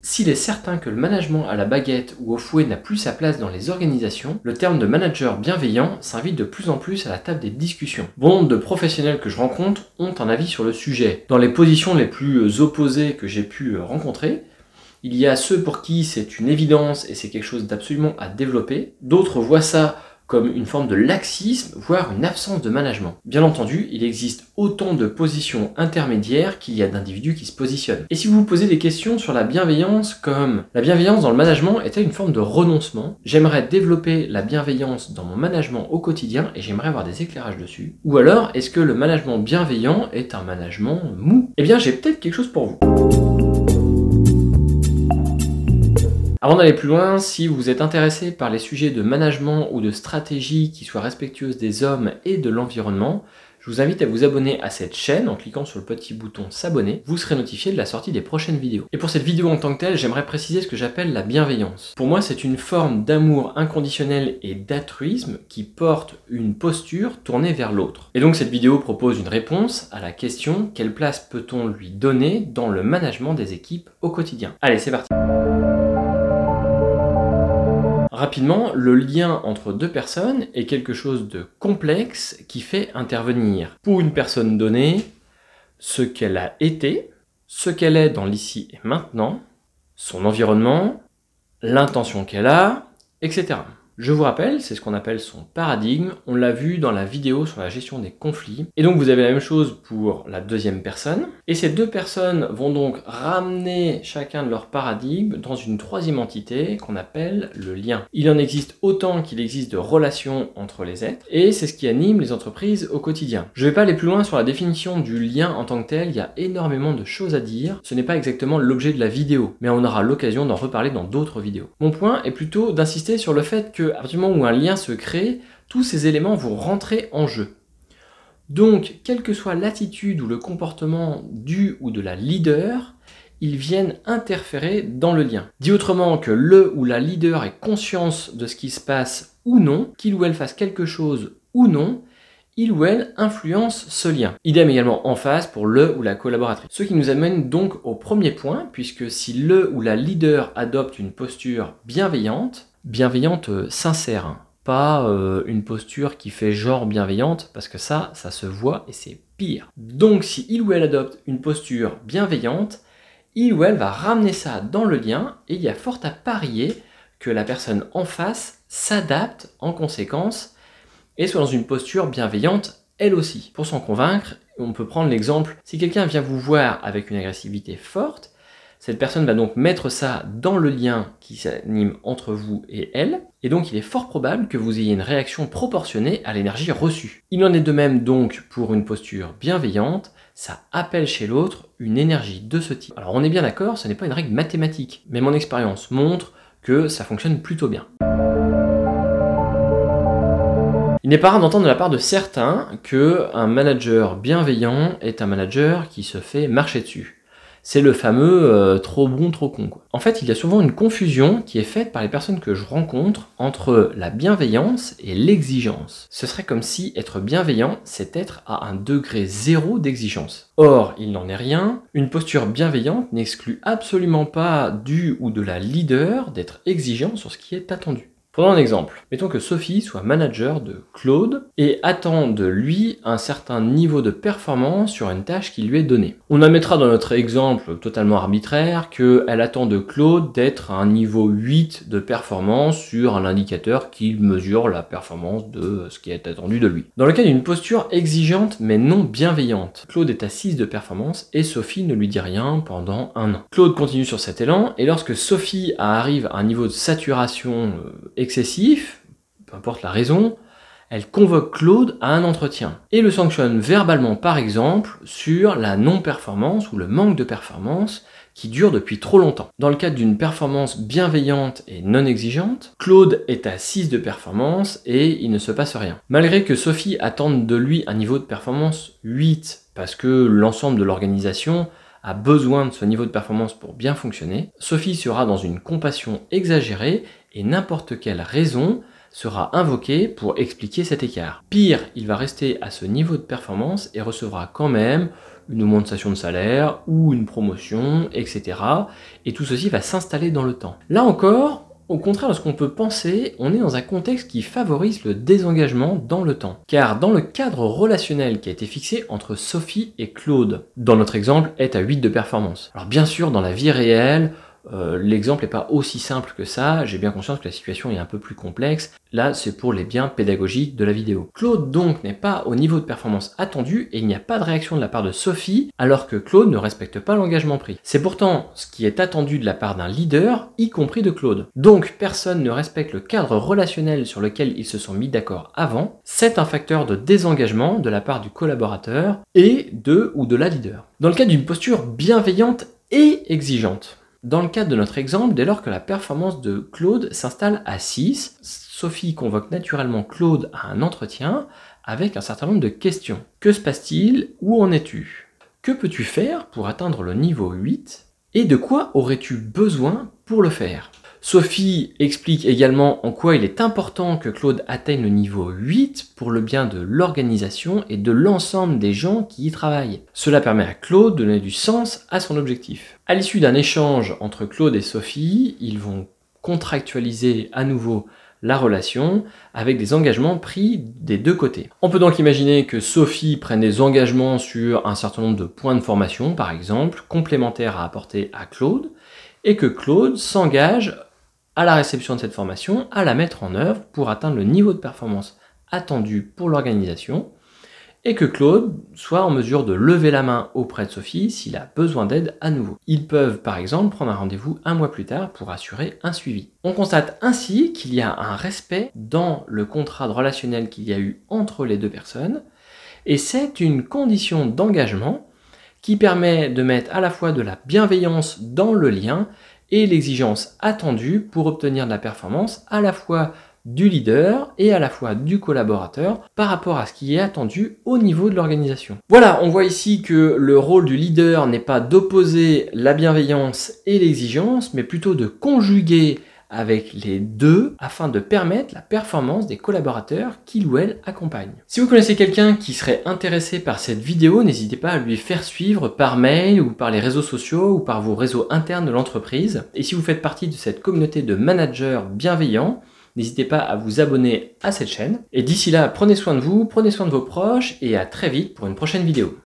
S'il est certain que le management à la baguette ou au fouet n'a plus sa place dans les organisations, le terme de manager bienveillant s'invite de plus en plus à la table des discussions. Bon nombre de professionnels que je rencontre ont un avis sur le sujet. Dans les positions les plus opposées que j'ai pu rencontrer, il y a ceux pour qui c'est une évidence et c'est quelque chose d'absolument à développer. D'autres voient ça comme une forme de laxisme, voire une absence de management. Bien entendu, il existe autant de positions intermédiaires qu'il y a d'individus qui se positionnent. Et si vous vous posez des questions sur la bienveillance, comme la bienveillance dans le management est-elle une forme de renoncement? J'aimerais développer la bienveillance dans mon management au quotidien et j'aimerais avoir des éclairages dessus. Ou alors, est-ce que le management bienveillant est un management mou? Eh bien, j'ai peut-être quelque chose pour vous. Avant d'aller plus loin, si vous êtes intéressé par les sujets de management ou de stratégie qui soient respectueuses des hommes et de l'environnement, je vous invite à vous abonner à cette chaîne en cliquant sur le petit bouton s'abonner. Vous serez notifié de la sortie des prochaines vidéos. Et pour cette vidéo en tant que telle, j'aimerais préciser ce que j'appelle la bienveillance. Pour moi, c'est une forme d'amour inconditionnel et d'altruisme qui porte une posture tournée vers l'autre. Et donc cette vidéo propose une réponse à la question: quelle place peut-on lui donner dans le management des équipes au quotidien? Allez, c'est parti. Rapidement, le lien entre deux personnes est quelque chose de complexe qui fait intervenir pour une personne donnée ce qu'elle a été, ce qu'elle est dans l'ici et maintenant, son environnement, l'intention qu'elle a, etc. Je vous rappelle, c'est ce qu'on appelle son paradigme, on l'a vu dans la vidéo sur la gestion des conflits. Et donc vous avez la même chose pour la deuxième personne. Et ces deux personnes vont donc ramener chacun de leur paradigme dans une troisième entité qu'on appelle le lien. Il en existe autant qu'il existe de relations entre les êtres, et c'est ce qui anime les entreprises au quotidien. Je ne vais pas aller plus loin sur la définition du lien en tant que tel, il y a énormément de choses à dire. Ce n'est pas exactement l'objet de la vidéo, mais on aura l'occasion d'en reparler dans d'autres vidéos. Mon point est plutôt d'insister sur le fait que à partir du moment où un lien se crée, tous ces éléments vont rentrer en jeu. Donc, quelle que soit l'attitude ou le comportement du ou de la leader, ils viennent interférer dans le lien. Dit autrement, que le ou la leader ait conscience de ce qui se passe ou non, qu'il ou elle fasse quelque chose ou non, il ou elle influence ce lien. Idem également en face pour le ou la collaboratrice. Ce qui nous amène donc au premier point, puisque si le ou la leader adopte une posture bienveillante sincère, hein, pas une posture qui fait genre bienveillante, parce que ça se voit et c'est pire. Donc si il ou elle adopte une posture bienveillante, il ou elle va ramener ça dans le lien, et il y a fort à parier que la personne en face s'adapte en conséquence, et soit dans une posture bienveillante elle aussi. Pour s'en convaincre, on peut prendre l'exemple, si quelqu'un vient vous voir avec une agressivité forte, cette personne va donc mettre ça dans le lien qui s'anime entre vous et elle, et donc il est fort probable que vous ayez une réaction proportionnée à l'énergie reçue. Il en est de même donc pour une posture bienveillante, ça appelle chez l'autre une énergie de ce type. Alors on est bien d'accord, ce n'est pas une règle mathématique, mais mon expérience montre que ça fonctionne plutôt bien. Il n'est pas rare d'entendre de la part de certains qu'un manager bienveillant est un manager qui se fait marcher dessus. C'est le fameux trop bon, trop con, quoi. En fait, il y a souvent une confusion qui est faite par les personnes que je rencontre entre la bienveillance et l'exigence. Ce serait comme si être bienveillant, c'est être à un degré zéro d'exigence. Or, il n'en est rien. Une posture bienveillante n'exclut absolument pas du ou de la leader d'être exigeant sur ce qui est attendu. Prenons un exemple. Mettons que Sophie soit manager de Claude et attend de lui un certain niveau de performance sur une tâche qui lui est donnée. On admettra dans notre exemple totalement arbitraire qu'elle attend de Claude d'être à un niveau 8 de performance sur un indicateur qui mesure la performance de ce qui est attendu de lui. Dans le cas d'une posture exigeante mais non bienveillante, Claude est à 6 de performance et Sophie ne lui dit rien pendant un an. Claude continue sur cet élan et lorsque Sophie arrive à un niveau de saturation excessif, peu importe la raison, elle convoque Claude à un entretien et le sanctionne verbalement par exemple sur la non-performance ou le manque de performance qui dure depuis trop longtemps. Dans le cadre d'une performance bienveillante et non exigeante, Claude est à 6 de performance et il ne se passe rien. Malgré que Sophie attende de lui un niveau de performance 8 parce que l'ensemble de l'organisation a besoin de ce niveau de performance pour bien fonctionner, Sophie sera dans une compassion exagérée et n'importe quelle raison sera invoquée pour expliquer cet écart. Pire, il va rester à ce niveau de performance et recevra quand même une augmentation de salaire ou une promotion, etc. Et tout ceci va s'installer dans le temps. Là encore, au contraire de ce qu'on peut penser, on est dans un contexte qui favorise le désengagement dans le temps. Car dans le cadre relationnel qui a été fixé entre Sophie et Claude, dans notre exemple, est à 8 de performance. Alors bien sûr, dans la vie réelle, l'exemple n'est pas aussi simple que ça, j'ai bien conscience que la situation est un peu plus complexe. Là, c'est pour les biens pédagogiques de la vidéo. Claude donc n'est pas au niveau de performance attendu et il n'y a pas de réaction de la part de Sophie, alors que Claude ne respecte pas l'engagement pris. C'est pourtant ce qui est attendu de la part d'un leader, y compris de Claude. Donc personne ne respecte le cadre relationnel sur lequel ils se sont mis d'accord avant. C'est un facteur de désengagement de la part du collaborateur et de ou de la leader. Dans le cas d'une posture bienveillante et exigeante, dans le cadre de notre exemple, dès lors que la performance de Claude s'installe à 6, Sophie convoque naturellement Claude à un entretien avec un certain nombre de questions. Que se passe-t-il? Où en es-tu? Que peux-tu faire pour atteindre le niveau 8? Et de quoi aurais-tu besoin pour le faire? Sophie explique également en quoi il est important que Claude atteigne le niveau 8 pour le bien de l'organisation et de l'ensemble des gens qui y travaillent. Cela permet à Claude de donner du sens à son objectif. À l'issue d'un échange entre Claude et Sophie, ils vont contractualiser à nouveau la relation avec des engagements pris des deux côtés. On peut donc imaginer que Sophie prenne des engagements sur un certain nombre de points de formation, par exemple, complémentaires à apporter à Claude, et que Claude s'engage à la réception de cette formation, à la mettre en œuvre pour atteindre le niveau de performance attendu pour l'organisation, et que Claude soit en mesure de lever la main auprès de Sophie s'il a besoin d'aide à nouveau. Ils peuvent par exemple prendre un rendez-vous un mois plus tard pour assurer un suivi. On constate ainsi qu'il y a un respect dans le contrat de relationnel qu'il y a eu entre les deux personnes, et c'est une condition d'engagement qui permet de mettre à la fois de la bienveillance dans le lien et l'exigence attendue pour obtenir de la performance à la fois du leader et à la fois du collaborateur par rapport à ce qui est attendu au niveau de l'organisation. Voilà, on voit ici que le rôle du leader n'est pas d'opposer la bienveillance et l'exigence, mais plutôt de conjuguer avec les deux afin de permettre la performance des collaborateurs qu'il ou elle accompagne. Si vous connaissez quelqu'un qui serait intéressé par cette vidéo, n'hésitez pas à lui faire suivre par mail ou par les réseaux sociaux ou par vos réseaux internes de l'entreprise. Et si vous faites partie de cette communauté de managers bienveillants, n'hésitez pas à vous abonner à cette chaîne. Et d'ici là, prenez soin de vous, prenez soin de vos proches et à très vite pour une prochaine vidéo.